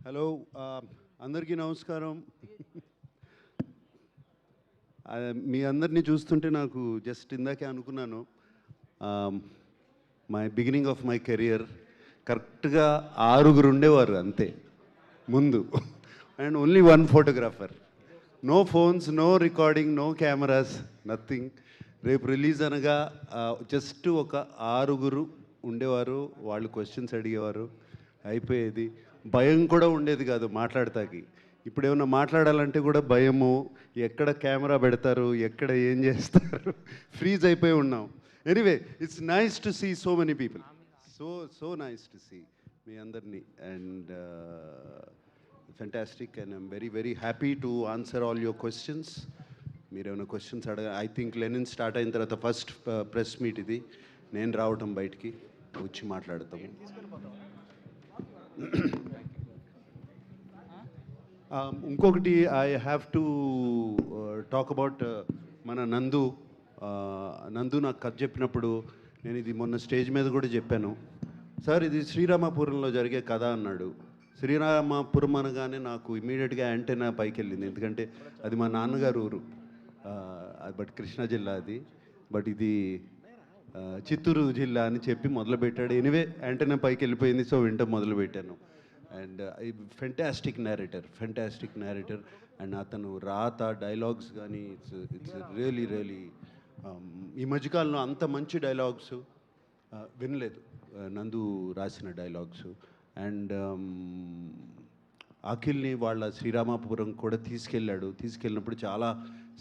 Hello అందరికీ నమస్కారం. మీ అందరినీ చూస్తుంటే నాకు జస్ట్ ఇందాకే అనుకున్నాను, my beginning of my career కరెక్ట్గా 6 ఉండేవారు అంతే ముందు, and only 1 photographer. No phones, no recording, no cameras, nothing. రేపు రిలీజ్ అనగా జస్ట్ ఒక 6 ఉండేవారు. వాళ్ళు క్వశ్చన్స్ అడిగేవారు, అయిపోయేది. భయం కూడా ఉండేది కాదు మాట్లాడతాకి. ఇప్పుడు ఏమన్నా మాట్లాడాలంటే కూడా భయము, ఎక్కడ కెమెరా పెడతారు, ఎక్కడ ఏం చేస్తారు, ఫ్రీజ్ అయిపోయి ఉన్నాం. Anyway, it's nice to see so many people, so nice to see మీ అందరినీ, and fantastic, and I'm very very happy to answer all your questions. మీరు ఏమైనా questions I think Lenin start అయిన తర్వాత ఫస్ట్ ప్రెస్ మీట్ ఇది, నేను రావటం బయటికి వచ్చి మాట్లాడతాము. ఇంకొకటి I have to talk about మన నందు. నాకు కథ చెప్పినప్పుడు నేను ఇది మొన్న స్టేజ్ మీద కూడా చెప్పాను. సార్, ఇది శ్రీరామపురంలో జరిగే కథ అన్నాడు. శ్రీరామపురం అనగానే నాకు ఇమీడియట్గా యాంటెనా పైకి వెళ్ళింది, ఎందుకంటే అది మా నాన్నగారు ఊరు. బట్ కృష్ణా జిల్లా అది, బట్ ఇది చిత్తూరు జిల్లా అని చెప్పి మొదలుపెట్టాడు. ఎనివే యాంటెనా పైకి వెళ్ళిపోయింది, సో వింటం మొదలుపెట్టాను. అండ్ ఫెంటాస్టిక్ నేరేటర్, అండ్ అతను రాత డైలాగ్స్ కానీ ఇట్స్ రియలీ రియలీ, ఈ మధ్యకాలంలో అంత మంచి డైలాగ్స్ వినలేదు, నందు రాసిన డైలాగ్స్. అండ్ అఖిల్ని వాళ్ళ శ్రీరామపురం కూడా తీసుకెళ్ళినప్పుడు చాలా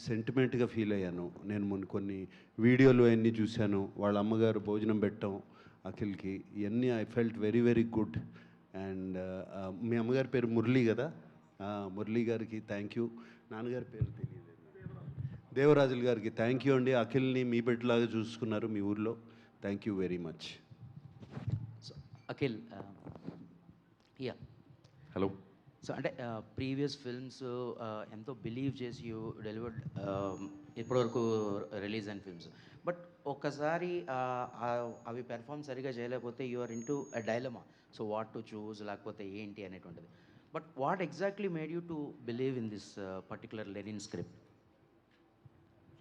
సెంటిమెంట్గా ఫీల్ అయ్యాను. నేను మొన్న కొన్ని వీడియోలు అవన్నీ చూశాను, వాళ్ళ అమ్మగారు భోజనం పెట్టడం అఖిల్కి, ఇవన్నీ I felt very very good. And మీ అమ్మగారి పేరు మురళి కదా, మురళి గారికి థ్యాంక్ యూ. నాన్నగారి పేరు తెలియదు, దేవరాజుల గారికి థ్యాంక్ యూ అండి. అఖిల్ని మీ బిడ్డలాగా చూసుకున్నారు మీ ఊర్లో, thank you very much. So Akhil, yeah hello. So అంటే ప్రీవియస్ ఫిల్మ్స్ ఎంతో బిలీవ్ చేసి యూ డెలివర్డ్ ఇప్పటివరకు రిలీజ్ అయిన ఫిల్మ్స్, బట్ ఒక్కసారి అవి పెర్ఫామ్ సరిగా చేయలేకపోతే you are into a dilemma. So what to choose, లేకపోతే ఏంటి అనేటువంటిది. But what exactly made you to believe in this particular Lenin script?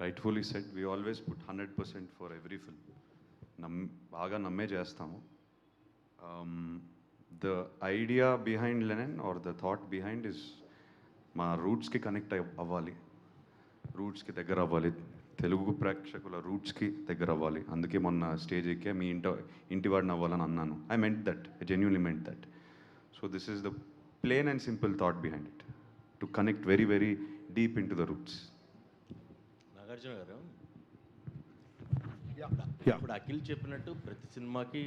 Rightfully said, we always put 100% for every film. బాగా నమ్మే చేస్తాము. The idea behind Lenin or the thought behind is మా రూట్స్కి connect అవ్వాలి, రూట్స్కి దగ్గర అవ్వాలి, తెలుగు ప్రేక్షకుల రూట్స్కి దగ్గర అవ్వాలి. అందుకే మొన్న స్టేజ్ ఎక్కే మీ ఇంటి వాడిని అవ్వాలని అన్నాను. I meant that, I genuinely meant that. So this is the plain and simple thought behind it, to connect very very deep into the roots. Nagarjuna garu, ఇప్పుడు అఖిల్ చెప్పినట్టు ప్రతి సినిమాకి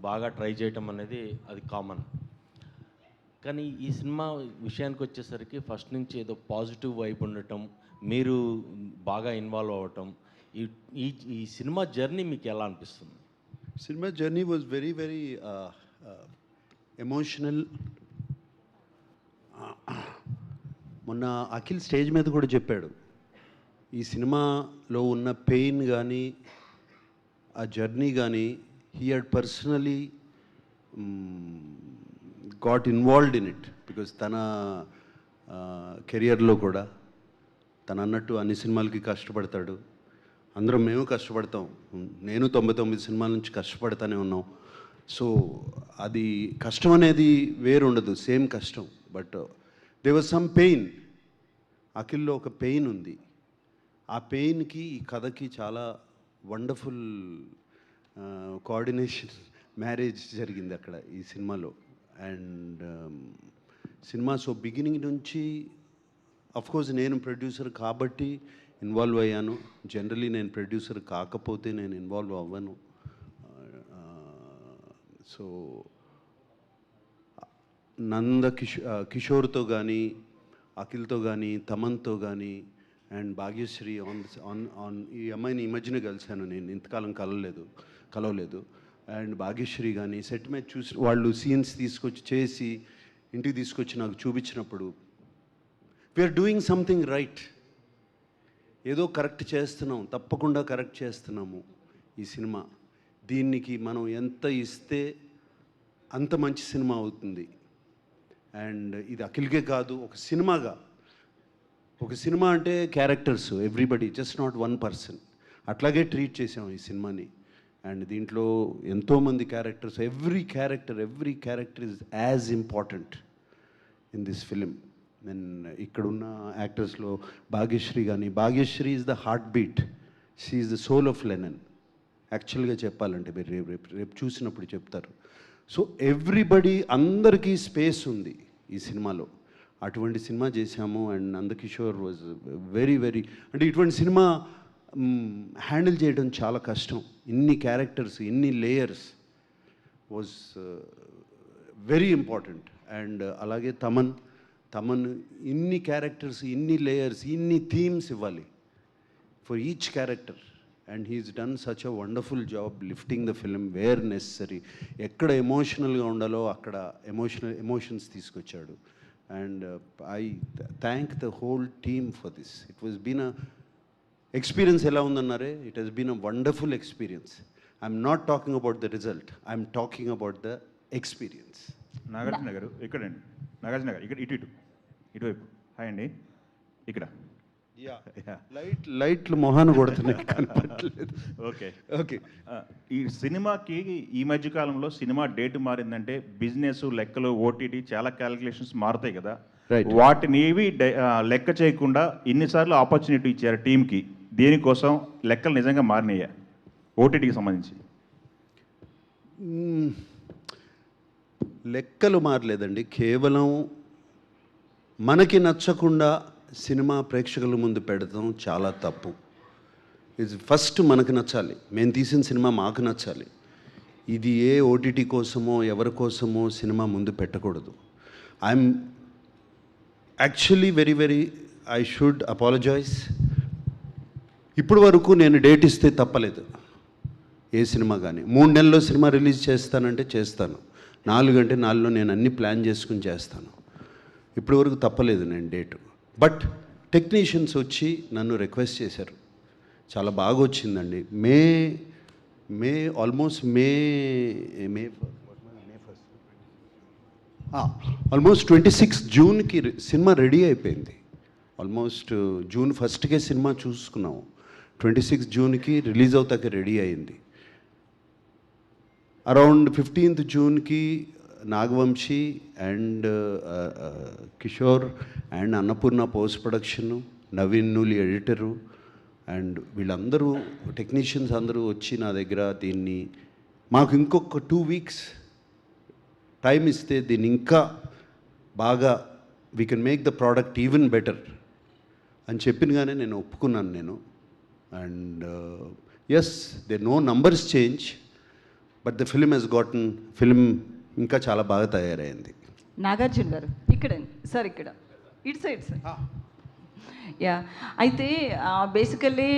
బాగా ట్రై చేయటం అనేది అది కామన్. కానీ ఈ సినిమా విషయానికి వచ్చేసరికి ఫస్ట్ నుంచి ఏదో పాజిటివ్ వైబ్ ఉండటం, మీరు బాగా ఇన్వాల్వ్ అవ్వటం, ఈ సినిమా జర్నీ మీకు ఎలా అనిపిస్తుంది? Cinema journey was very very emotional. మొన్న అఖిల్ స్టేజ్ మీద కూడా చెప్పాడు, ఈ సినిమాలో ఉన్న పెయిన్ కానీ ఆ జర్నీ కానీ he had personally got involved in it, because తన కెరియర్లో కూడా తను అన్నట్టు అన్ని సినిమాలకి కష్టపడతాడు, అందరం మేము కష్టపడతాం, నేను 99 సినిమాల నుంచి కష్టపడతానే ఉన్నాం. సో అది కష్టం అనేది వేరు ఉండదు, సేమ్ కష్టం. But there was some pain, అఖిల్లో ఒక పెయిన్ ఉంది. ఆ పెయిన్కి ఈ కథకి చాలా వండర్ఫుల్ కోఆర్డినేషన్, మ్యారేజ్ జరిగింది అక్కడ ఈ సినిమాలో. అండ్ సినిమా సో బిగినింగ్ నుంచి, అఫ్కోర్స్ నేను ప్రొడ్యూసర్ కాబట్టి ఇన్వాల్వ్ అయ్యాను. జనరలీ నేను ప్రొడ్యూసర్ కాకపోతే నేను ఇన్వాల్వ్ అవ్వను. సో కిషోర్తో కానీ, అఖిల్తో కానీ, తమన్తో కానీ, అండ్ భాగ్యశ్రీ ఆన్ ఈ అమ్మాయిని ఈ మధ్యన కలిశాను నేను, ఇంతకాలం కలవలేదు. అండ్ భాగ్యశ్రీ కానీ సెట్ మీద చూసి వాళ్ళు సీన్స్ తీసుకొచ్చి చేసి ఇంటికి తీసుకొచ్చి నాకు చూపించినప్పుడు, వీఆర్ డూయింగ్ సంథింగ్ రైట్, ఏదో కరెక్ట్ చేస్తున్నాం, తప్పకుండా కరెక్ట్ చేస్తున్నాము ఈ సినిమా. దీనికి మనం ఎంత ఇస్తే అంత మంచి సినిమా అవుతుంది. అండ్ ఇది అఖిల్కే కాదు, ఒక సినిమా అంటే characters, everybody, just not one person. అట్లాగే ట్రీట్ చేసాం ఈ సినిమాని. అండ్ దీంట్లో ఎంతోమంది characters, every character is as important in this film. Then ఇక్కడున్న యాక్టర్స్లో Bhagyashri is the heartbeat, she is the soul of Lenin. యాక్చువల్గా చెప్పాలంటే మీరు రేపు చూసినప్పుడు చెప్తారు. సో ఎవ్రీబడి, అందరికీ స్పేస్ ఉంది ఈ సినిమాలో. అటువంటి సినిమా చేశాము. అండ్ నందకిషోర్ వాజ్ వెరీ అంటే ఇటువంటి సినిమా హ్యాండిల్ చేయడం చాలా కష్టం. ఇన్ని క్యారెక్టర్స్, ఇన్ని layers was very important. And అలాగే తమన్ ఇన్ని క్యారెక్టర్స్, ఇన్ని లేయర్స్, ఇన్ని థీమ్స్ ఇవ్వాలి for each character. And he's done such a wonderful job lifting the film where necessary. ఎక్కడ ఎమోషనల్గా ఉండాలో అక్కడ ఎమోషన్స్ తీసుకొచ్చాడు. And I thank the whole team for this. It was been a experience. ఎలా ఉందన్నారే, it has been a wonderful experience. I'm not talking about the result, I'm talking about the experience. Nagarjuna గారు ఇక్కడండి, నాగార్జున గారు ఇక్కడ ఇటువైపు. Hi అండి. ఇక్కడ లైట్లు మొహాన్ని కొడుతున్నాయి, కనపడట్లేదు. ఓకే. ఈ సినిమాకి ఈ మధ్య కాలంలో సినిమా డేట్ మారిందంటే బిజినెస్, లెక్కలు, ఓటీటీ చాలా క్యాలిక్యులేషన్స్ మారుతాయి కదా. Right. వాటిని ఏవి లెక్క చేయకుండా ఇన్నిసార్లు ఆపర్చునిటీ ఇచ్చారు టీంకి. దేనికోసం లెక్కలు నిజంగా మారినాయా ఓటీటీకి సంబంధించి? లెక్కలు మారలేదండి. కేవలం మనకి నచ్చకుండా సినిమా ప్రేక్షకుల ముందు పెడతాం చాలా తప్పు. ఇది ఫస్ట్ మనకు నచ్చాలి, మేము తీసిన సినిమా మాకు నచ్చాలి. ఇది ఏ ఓటీటీ కోసమో ఎవరి కోసమో సినిమా ముందు పెట్టకూడదు. I'm actually very I should apologise. ఇప్పుడు వరకు నేను డేట్ ఇస్తే తప్పలేదు ఏ సినిమా కానీ. 3 నెలల్లో సినిమా రిలీజ్ చేస్తానంటే చేస్తాను, 4 అంటే 4లో నేను అన్ని ప్లాన్ చేసుకుని చేస్తాను. ఇప్పటి వరకు తప్పలేదు నేను డేటు. బట్ టెక్నీషియన్స్ వచ్చి నన్ను రిక్వెస్ట్ చేశారు, చాలా బాగా వచ్చిందండి. ఆల్మోస్ట్ 26 జూన్కి సినిమా రెడీ అయిపోయింది. ఆల్మోస్ట్ జూన్ 1కే సినిమా చూసుకున్నాము. 26 జూన్కి రిలీజ్ అవుతాక రెడీ అయింది. అరౌండ్ 15th జూన్కి Nagavamsi and Kishore and Annapurna post production, Naveen Nooli editor and వీళ్ళందరూ టెక్నీషియన్స్ అందరూ వచ్చి నా దగ్గర దీన్ని మాకు ఇంకొక 2 వీక్స్ టైం ఇస్తే దీన్ని ఇంకా బాగా we can make the product even better అని చెప్పినగానే నేను ఒప్పుకున్నాను నేను. And yes, they know numbers change, but the film ఇంకా చాలా బాగా తయారైంది. నాగార్జున గారు ఇక్కడండి సార్, ఇక్కడ ఇటు సైడ్ సార్. యా, అయితే బేసికల్లీ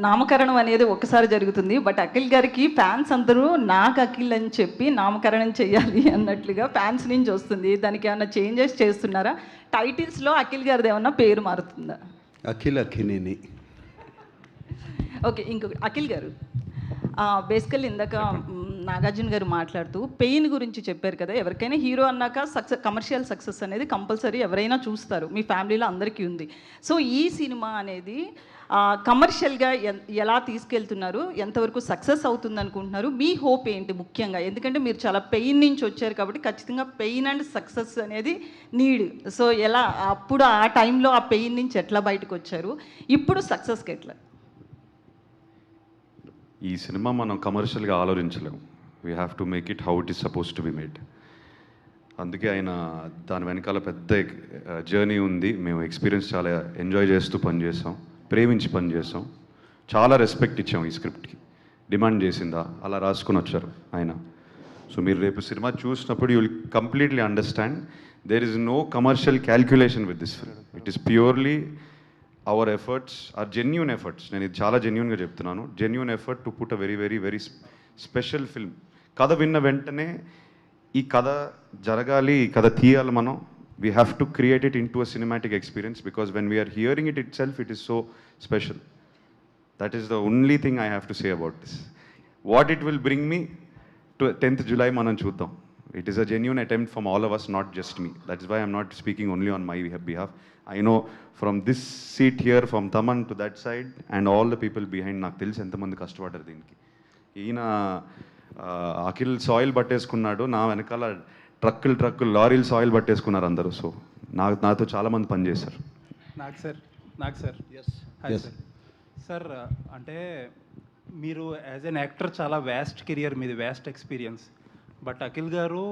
నామకరణం అనేది ఒక్కసారి జరుగుతుంది. బట్ అఖిల్ గారికి ఫ్యాన్స్ అందరూ నాకు అఖిల్ అని చెప్పి నామకరణం చేయాలి అన్నట్లుగా ఫ్యాన్స్ నుంచి వస్తుంది. దానికి ఏమన్నా చేంజెస్ చేస్తున్నారా? టైటిల్స్లో అఖిల్ గారిది ఏమన్నా పేరు మారుతుందా? అఖినేని. ఓకే, ఇంకొక అఖిల్ గారు బేసికల్లీ ఇందాక నాగార్జున గారు మాట్లాడుతూ పెయిన్ గురించి చెప్పారు కదా. ఎవరికైనా హీరో అన్నాక కమర్షియల్ సక్సెస్ అనేది కంపల్సరీ ఎవరైనా చూస్తారు, మీ ఫ్యామిలీలో అందరికీ ఉంది. సో ఈ సినిమా అనేది కమర్షియల్గా ఎలా తీసుకెళ్తున్నారు, ఎంతవరకు సక్సెస్ అవుతుంది అనుకుంటున్నారు, మీ హోప్ ఏంటి ముఖ్యంగా? ఎందుకంటే మీరు చాలా పెయిన్ నుంచి వచ్చారు కాబట్టి ఖచ్చితంగా పెయిన్ అండ్ సక్సెస్ అనేది నీడ్. సో ఎలా అప్పుడు ఆ టైంలో ఆ పెయిన్ నుంచి ఎట్లా బయటకు వచ్చారు, ఇప్పుడు సక్సెస్కి ఎట్లా? ఈ సినిమా మనం కమర్షియల్గా ఆలోచించలేము. We have to make it how it is suppose to be made. అందుకే ఆయన దాని వెనకాల పెద్ద జర్నీ ఉంది. మేము ఎక్స్పీరియన్స్ చాలా ఎంజాయ్ చేస్తూ పనిచేసాం, ప్రేమించి పనిచేసాం, చాలా రెస్పెక్ట్ ఇచ్చాం ఈ స్క్రిప్ట్కి. డిమాండ్ చేసిందా అలా రాసుకొని వచ్చారు ఆయన. సో మీరు రేపు సినిమా చూసినప్పుడు you will completely understand there is no commercial calculation with this film. It is purely our efforts are genuine efforts. నేను ఇది చాలా జెన్యూన్గా చెప్తున్నాను. Genuine effort to put a very special film. కథ విన్న వెంటనే ఈ కథ జరగాలి, ఈ కథ తీయాలి మనం. We have to create it into a cinematic experience because when we're hearing itself it is so special. That is the only thing I have to say about this. What it will bring me to 10th July మనం చూద్దాం. It is a genuine attempt from all of us, not just me. That's why I'm not speaking only on my behalf. I know from this seat here, from Taman to that side, and all the people behind, నాకు తెలిసి ఎంతమంది కష్టపడ్డారు దీనికి. ఈయన Akhil soil పట్టేసుకున్నాడు, నా వెనకాల ట్రక్కులు లారీలు సాయిల్ పట్టేసుకున్నారు అందరూ. సో నాతో చాలామంది పనిచేశారు. నాకు సార్ హాయ్ సార్. సార్ అంటే మీరు యాజ్ ఎన్ యాక్టర్ చాలా వ్యాస్ట్ కెరియర్ మీది, వ్యాస్ట్ ఎక్స్పీరియన్స్. బట్ అఖిల్ గారు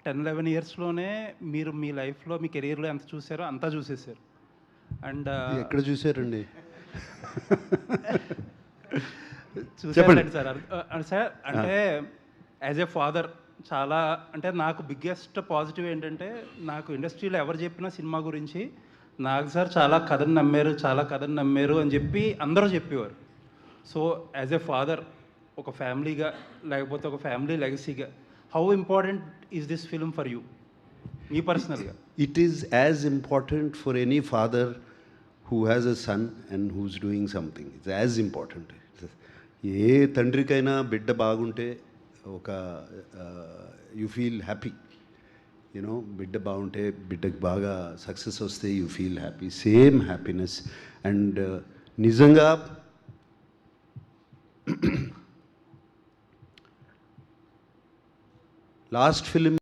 10-11 ఇయర్స్లోనే మీరు మీ లైఫ్లో మీ కెరియర్లో ఎంత చూసారో అంతా చూసేసారు. అండ్ ఎక్కడ చూసారండి? చూసారండి సార్. సార్ అంటే యాజ్ ఏ ఫాదర్ చాలా అంటే నాకు బిగ్గెస్ట్ పాజిటివ్ ఏంటంటే, నాకు ఇండస్ట్రీలో ఎవరు చెప్పినా సినిమా గురించి నాకు సార్ చాలా కథను నమ్మారు అని చెప్పి అందరూ చెప్పేవారు. సో యాజ్ ఏ ఫాదర్, ఒక ఫ్యామిలీగా లేకపోతే ఒక ఫ్యామిలీ లెగసీగా, how important is this film for you, మీ పర్సనల్గా? It is as important for any father who has a son and who's doing something. It's as important. ఏ తండ్రికైనా బిడ్డ బాగుంటే ఒక యూ ఫీల్ హ్యాపీ. యూనో, బిడ్డ బాగుంటే, బిడ్డకి బాగా సక్సెస్ వస్తే you feel happy. Same happiness. And నిజంగా లాస్ట్ ఫిలిం